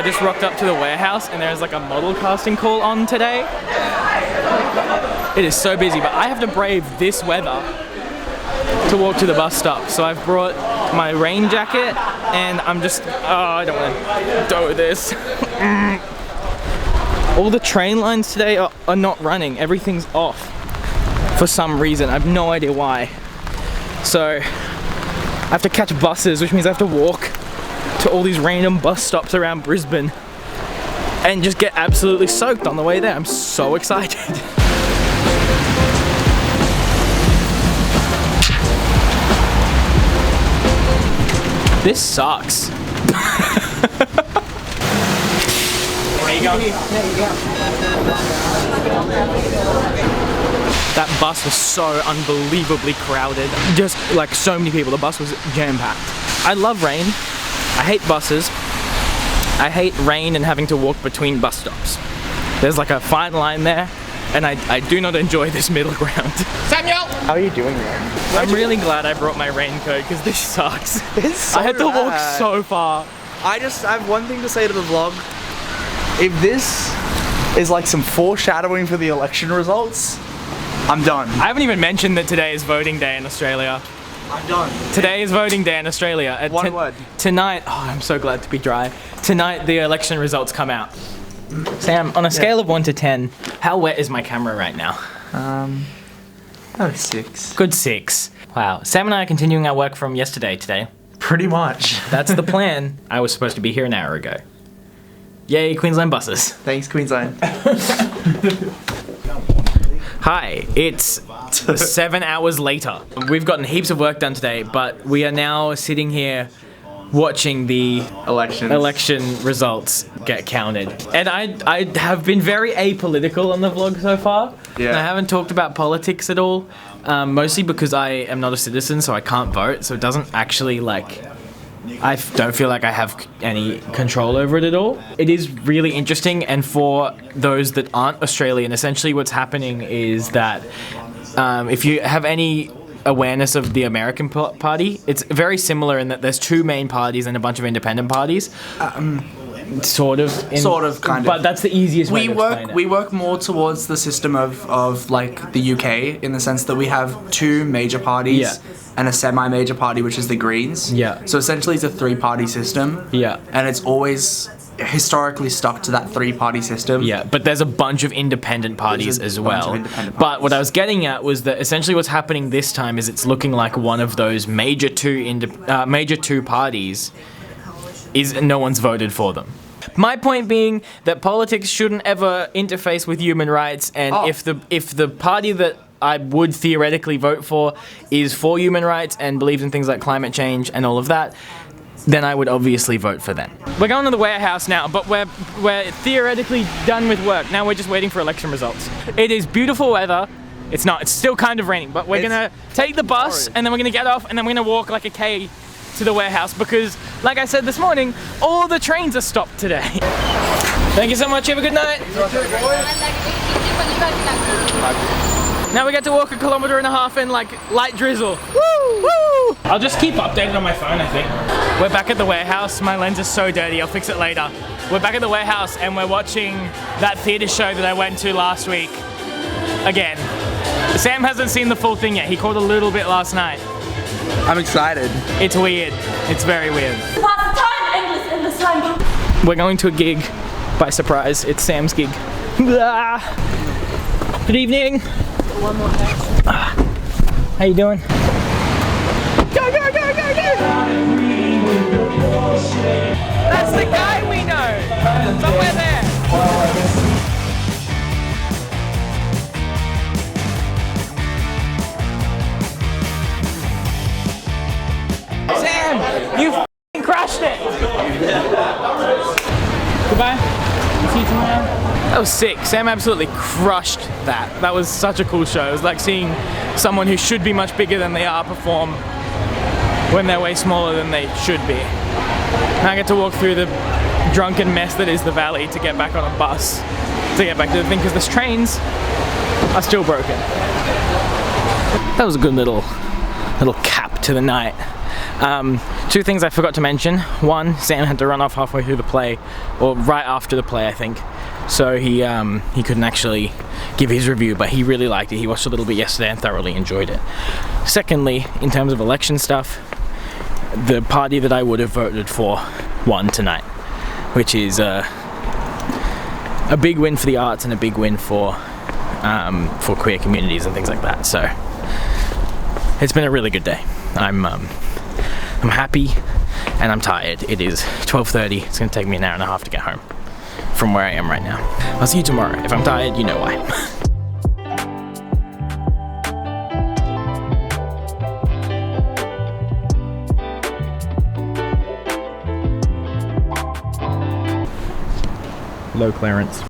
I just rocked up to the warehouse and there's like a model casting call on today. It is so busy, but I have to brave this weather to walk to the bus stop. So I've brought my rain jacket and I'm just, I don't want to do this. All the train lines today are not running. Everything's off for some reason. I have no idea why. So I have to catch buses, which means I have to walk to all these random bus stops around Brisbane and just get absolutely soaked on the way there. I'm so excited. This sucks. Where you going? That bus was so unbelievably crowded. Just like so many people. The bus was jam-packed. I love rain. I hate buses. I hate rain and having to walk between bus stops. There's like a fine line there, and I do not enjoy this middle ground. Samuel! How are you doing, man? I'm really glad I brought my raincoat because this sucks. It's so I had to walk so far. I have one thing to say to the vlog. If this is like some foreshadowing for the election results, I'm done. I haven't even mentioned that today is voting day in Australia. I'm done. Today is voting day in Australia. One word. Tonight, oh, I'm so glad to be dry. Tonight the election results come out. Sam, on a scale of 1 to 10, how wet is my camera right now? About a 6. Good 6. Wow. Sam and I are continuing our work from yesterday today. Pretty much. That's the plan. I was supposed to be here an hour ago. Yay, Queensland buses. Thanks, Queensland. Hi, it's 7 hours later. We've gotten heaps of work done today, but we are now sitting here watching the election results get counted. And I have been very apolitical on the vlog so far. Yeah. And I haven't talked about politics at all, mostly because I am not a citizen, so I can't vote, so it doesn't actually like... I don't feel like I have any control over it at all. It is really interesting, and for those that aren't Australian, essentially what's happening is that if you have any awareness of the American party, it's very similar in that there's 2 main parties and a bunch of independent parties. Sort of, kind of. But that's the easiest way to explain it. We work more towards the system of like the UK, in the sense that we have 2 major parties and a semi-major party, which is the Greens. Yeah. So essentially it's a 3-party system. Yeah. And it's always historically stuck to that 3-party system. Yeah, but there's a bunch of independent parties as well. But what I was getting at was that essentially what's happening this time is it's looking like one of those major two parties is no one's voted for them. My point being that politics shouldn't ever interface with human rights, and if the party that I would theoretically vote for is for human rights and believes in things like climate change and all of that, then I would obviously vote for them. We're going to the warehouse now, but we're theoretically done with work. Now we're just waiting for election results. It is beautiful weather. It's not, it's still kind of raining, but we're gonna take the bus and then we're gonna get off and then we're gonna walk like a K to the warehouse because, like I said this morning, all the trains are stopped today. Thank you so much, have a good night. Now we get to walk 1.5 kilometers in like light drizzle. Woo! Woo! I'll just keep updated on my phone, I think. We're back at the warehouse. My lens is so dirty, I'll fix it later. We're back at the warehouse and we're watching that theatre show that I went to last week. Again. Sam hasn't seen the full thing yet. He caught a little bit last night. I'm excited. It's weird. It's very weird. Pass the time! Endless time! We're going to a gig by surprise. It's Sam's gig. Good evening. One more time. How you doing? Go, go, go, go, go! That's the guy we know! Somewhere there! Sam! You f***ing crushed it! Goodbye. See you tomorrow. That was sick. Sam absolutely crushed that. That was such a cool show. It was like seeing someone who should be much bigger than they are perform when they're way smaller than they should be. And I get to walk through the drunken mess that is the valley to get back on a bus to get back to the thing because the trains are still broken. That was a good little cap to the night. Two things I forgot to mention. One, Sam had to run off halfway through the play, or right after the play, I think. So he couldn't actually give his review, but he really liked it. He watched a little bit yesterday and thoroughly enjoyed it. Secondly, in terms of election stuff, the party that I would have voted for won tonight, which is a big win for the arts and a big win for queer communities and things like that. So it's been a really good day. I'm happy and I'm tired. It is 12:30. It's gonna take me an hour and a half to get home from where I am right now. I'll see you tomorrow. If I'm tired, you know why. Hello, Clarence.